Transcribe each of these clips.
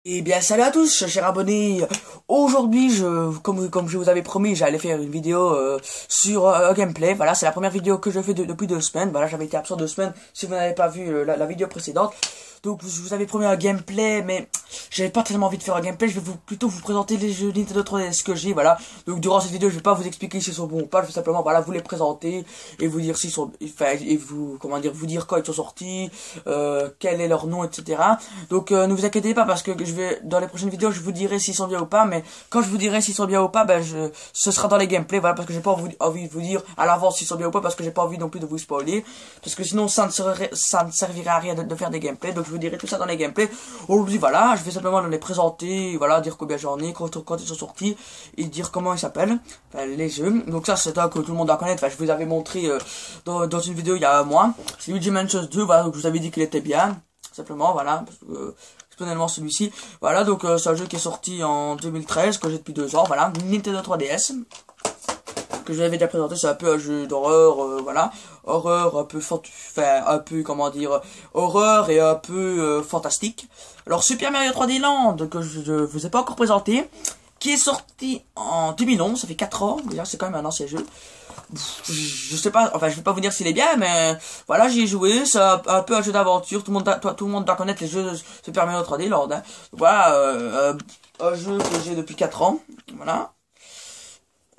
Eh bien, salut à tous, chers abonnés. Aujourd'hui, comme je vous avais promis, j'allais faire une vidéo sur gameplay. Voilà, c'est la première vidéo que je fais depuis 2 semaines. Voilà, j'avais été absent 2 semaines. Si vous n'avez pas vu la vidéo précédente, donc je vous avais promis un gameplay, mais j'avais pas tellement envie de faire un gameplay. Je vais plutôt vous présenter les jeux Nintendo 3DS que j'ai. Voilà. Donc durant cette vidéo, je vais pas vous expliquer s'ils sont bons ou pas. Je vais simplement, voilà, vous les présenter et vous dire s'ils sont, enfin, et vous, comment dire, vous dire quand ils sont sortis, quel est leur nom, etc. Donc ne vous inquiétez pas parce que dans les prochaines vidéos je vous dirai s'ils sont bien ou pas, mais quand je vous dirai s'ils sont bien ou pas, ce sera dans les gameplays, voilà, parce que j'ai pas envie de vous dire à l'avance s'ils sont bien ou pas, parce que j'ai pas envie non plus de vous spoiler, parce que sinon ça ne servirait à rien de faire des gameplays. Donc je vous dirai tout ça dans les gameplays. Aujourd'hui, voilà, je vais simplement les présenter, voilà, dire combien j'en ai, quand ils sont sortis, et dire comment ils s'appellent, enfin, les jeux. Donc ça c'est un que tout le monde doit connaître, enfin je vous avais montré dans une vidéo il y a un mois. C'est Luigi Mansion 2, voilà, donc je vous avais dit qu'il était bien, simplement, voilà, parce que personnellement celui-ci, voilà. Donc c'est un jeu qui est sorti en 2013, que j'ai depuis 2 ans, voilà, Nintendo 3DS, que je l'avais déjà présenté. C'est un peu un jeu d'horreur, voilà, horreur un peu enfin un peu, comment dire, horreur et un peu fantastique. Alors Super Mario 3D Land, que je vous ai pas encore présenté, qui est sorti en 2011, ça fait 4 ans, déjà c'est quand même un ancien jeu. Je sais pas, enfin je vais pas vous dire s'il est bien, mais voilà, j'y ai joué. C'est un peu un jeu d'aventure. Tout le monde doit connaître les jeux Super Mario 3D Land, hein. Voilà, un jeu que j'ai depuis 4 ans, voilà,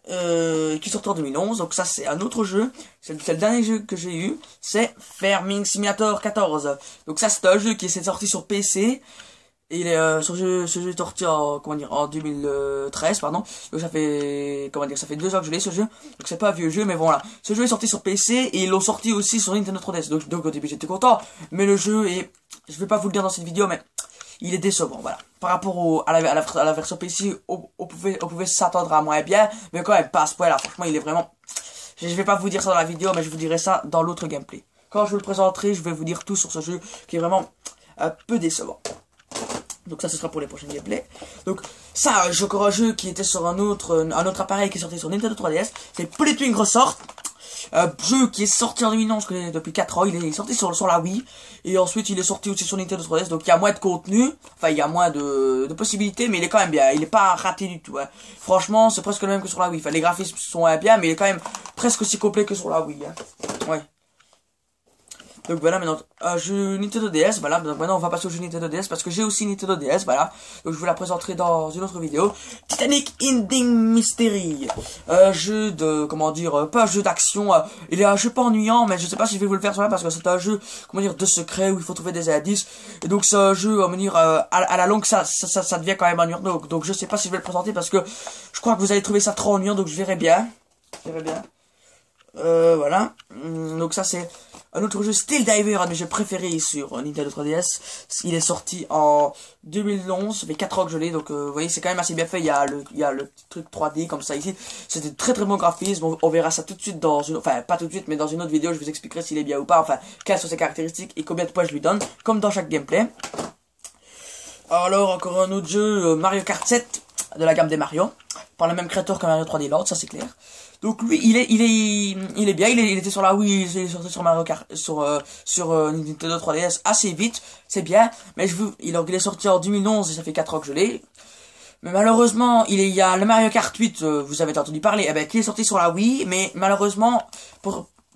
qui sort en 2011. Donc ça c'est un autre jeu, c'est le dernier jeu que j'ai eu, c'est Farming Simulator 14. Donc ça c'est un jeu qui est sorti sur PC. Et il est, ce jeu est sorti en, comment dire, en 2013, pardon. Donc ça fait, comment dire, ça fait 2 ans que je l'ai, ce jeu. Donc c'est pas un vieux jeu, mais bon, voilà. Ce jeu est sorti sur PC et ils l'ont sorti aussi sur Nintendo 3DS. Donc au début j'étais content, mais le jeu est, je vais pas vous le dire dans cette vidéo, mais il est décevant, voilà. Par rapport à la version PC, on pouvait s'attendre à moins bien, mais quand même pas à ce point-là. Franchement, il est vraiment, je vais pas vous dire ça dans la vidéo, mais je vous dirai ça dans l'autre gameplay. Quand je vous le présenterai, je vais vous dire tout sur ce jeu qui est vraiment un peu décevant. Donc ça, ce sera pour les prochains gameplays. Donc ça, j'ai encore un jeu qui était sur un autre appareil qui est sorti sur Nintendo 3DS. C'est Polytwin Resort. Jeu qui est sorti en 2011, je connais depuis 4 ans. Il est sorti sur la Wii. Et ensuite, il est sorti aussi sur Nintendo 3DS. Donc il y a moins de contenu. Enfin, il y a moins de possibilités. Mais il est quand même bien. Il est pas raté du tout, hein. Franchement, c'est presque le même que sur la Wii. Enfin, les graphismes sont bien, mais il est quand même presque aussi complet que sur la Wii, hein. Ouais. Donc voilà, maintenant, jeu Nintendo DS, voilà. Donc maintenant on va passer au jeu Nintendo DS parce que j'ai aussi Nintendo DS, voilà. Donc je vous la présenterai dans une autre vidéo. Titanic Ending Mystery, jeu de, comment dire, pas un jeu d'action, il est un jeu pas ennuyant, mais je sais pas si je vais vous le faire sur là parce que c'est un jeu, comment dire, de secret où il faut trouver des indices. Et donc c'est un jeu, comment dire, à la longue ça devient quand même ennuyant. Donc je sais pas si je vais le présenter parce que je crois que vous allez trouver ça trop ennuyant, donc je verrai bien. Je verrai bien. Voilà. Donc ça c'est un autre jeu, Steel Diver, un de mes jeux préférés sur Nintendo 3DS. Il est sorti en 2011, ça fait 4 ans que je l'ai, donc vous voyez c'est quand même assez bien fait. Il y a le truc 3D comme ça ici. C'était très très bon graphisme. On verra ça tout de suite dans une, enfin pas tout de suite, mais dans une autre vidéo je vous expliquerai s'il est bien ou pas, enfin quelles sont ses caractéristiques et combien de points je lui donne, comme dans chaque gameplay. Alors encore un autre jeu, Mario Kart 7 de la gamme des Mario, par le même créateur que Mario 3D Land, ça c'est clair. Donc lui, il est bien, il était sur la Wii, il est sorti sur Mario Kart, sur Nintendo 3DS assez vite, c'est bien, mais il est sorti en 2011 et ça fait 4 ans que je l'ai. Mais malheureusement, il y a le Mario Kart 8, vous avez entendu parler, eh ben, qui est sorti sur la Wii, mais malheureusement,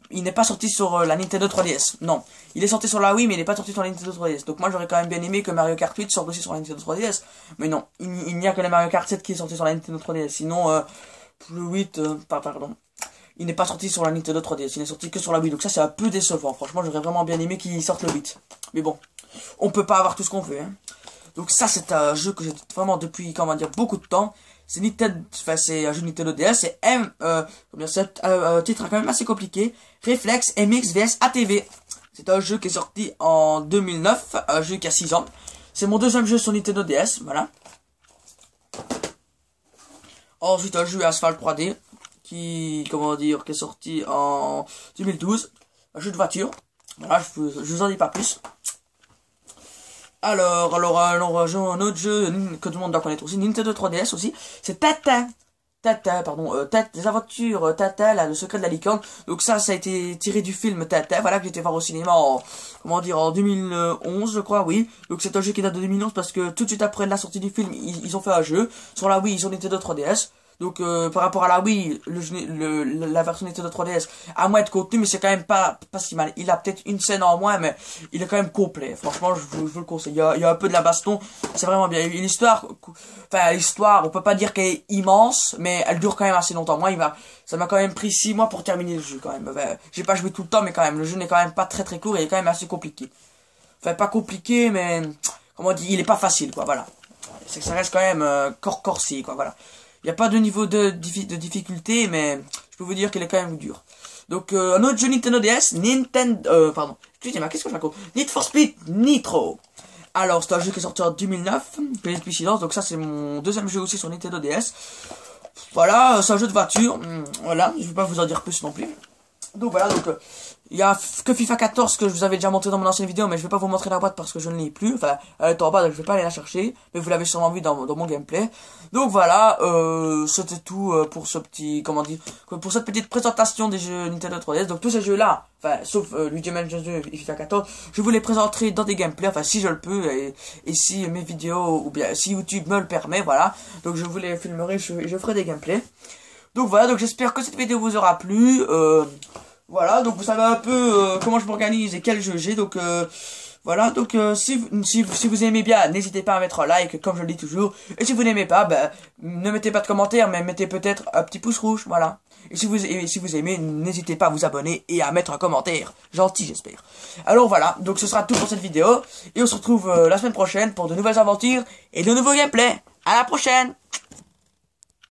il n'est pas sorti sur la Nintendo 3DS. Non, il est sorti sur la Wii, mais il n'est pas sorti sur la Nintendo 3DS. Donc moi, j'aurais quand même bien aimé que Mario Kart 8 sorte aussi sur la Nintendo 3DS. Mais non, il n'y a que le Mario Kart 7 qui est sorti sur la Nintendo 3DS. Sinon, le 8, pardon, il n'est pas sorti sur la Nintendo 3DS. Il n'est sorti que sur la Wii. Donc ça, c'est un peu décevant. Franchement, j'aurais vraiment bien aimé qu'il sorte le 8. Mais bon, on peut pas avoir tout ce qu'on veut, hein. Donc ça, c'est un jeu que j'ai vraiment depuis, comment dire, beaucoup de temps. C'est Nintendo, enfin c'est un jeu Nintendo DS, c'est c'est un titre quand même assez compliqué. Reflex MX vs ATV. C'est un jeu qui est sorti en 2009, un jeu qui a 6 ans. C'est mon deuxième jeu sur Nintendo DS, voilà. Ensuite un jeu Asphalt 3D, qui, comment dire, qui est sorti en 2012. Un jeu de voiture. Voilà, je vous en dis pas plus. Alors, un autre jeu que tout le monde doit connaître aussi, Nintendo 3DS aussi, c'est Tintin. les aventures Tata, là, le secret de la licorne. Donc ça a été tiré du film Tata, voilà, que j'étais voir au cinéma en, comment dire, en 2011, je crois, oui. Donc c'est un jeu qui date de 2011 parce que tout de suite après la sortie du film, ils ont fait un jeu. Sur la Wii, ils ont Nintendo 3DS. Donc par rapport à la Wii, la version Nintendo 3DS a moins de contenu, mais c'est quand même pas si mal. Il a peut-être une scène en moins, mais il est quand même complet. Franchement, je vous le conseille. Il y a un peu de la baston, c'est vraiment bien. Une histoire, enfin l'histoire, on peut pas dire qu'elle est immense, mais elle dure quand même assez longtemps. Moi, ça m'a quand même pris 6 mois pour terminer le jeu quand même. Enfin, j'ai pas joué tout le temps, mais quand même, le jeu n'est quand même pas très court et il est quand même assez compliqué. Enfin, pas compliqué, mais comment on dit, il est pas facile, quoi. Voilà. C'est que ça reste quand même corsé, quoi. Voilà. Il n'y a pas de niveau de difficulté, mais je peux vous dire qu'il est quand même dur. Donc, un autre jeu Nintendo DS, pardon, excusez-moi, qu'est-ce que je raconte? Need for Speed Nitro. Alors, c'est un jeu qui est sorti en 2009, que j'ai depuis silence, donc ça c'est mon deuxième jeu aussi sur Nintendo DS. Voilà, c'est un jeu de voiture, voilà, je vais pas vous en dire plus non plus. Donc voilà, donc il y a que FIFA 14 que je vous avais déjà montré dans mon ancienne vidéo, mais je vais pas vous montrer la boîte parce que je ne l'ai plus. Enfin, elle est en bas, donc je vais pas aller la chercher, mais vous l'avez sûrement vu dans mon gameplay. Donc voilà, c'était tout pour ce petit, comment dire, pour cette petite présentation des jeux Nintendo 3DS. Donc tous ces jeux-là, enfin, sauf Luigi Mansion 2 et FIFA 14, je vous les présenterai dans des gameplays, enfin si je le peux, et si mes vidéos, ou bien si YouTube me le permet, voilà. Donc je vous les filmerai, je ferai des gameplays. Donc voilà, donc j'espère que cette vidéo vous aura plu. Voilà, donc vous savez un peu comment je m'organise et quel jeu j'ai. Donc voilà, donc si vous aimez bien, n'hésitez pas à mettre un like, comme je le dis toujours. Et si vous n'aimez pas, ben, ne mettez pas de commentaires, mais mettez peut-être un petit pouce rouge, voilà. Et si vous aimez, n'hésitez pas à vous abonner et à mettre un commentaire. Gentil, j'espère. Alors voilà, donc ce sera tout pour cette vidéo. Et on se retrouve la semaine prochaine pour de nouvelles aventures et de nouveaux gameplays. À la prochaine!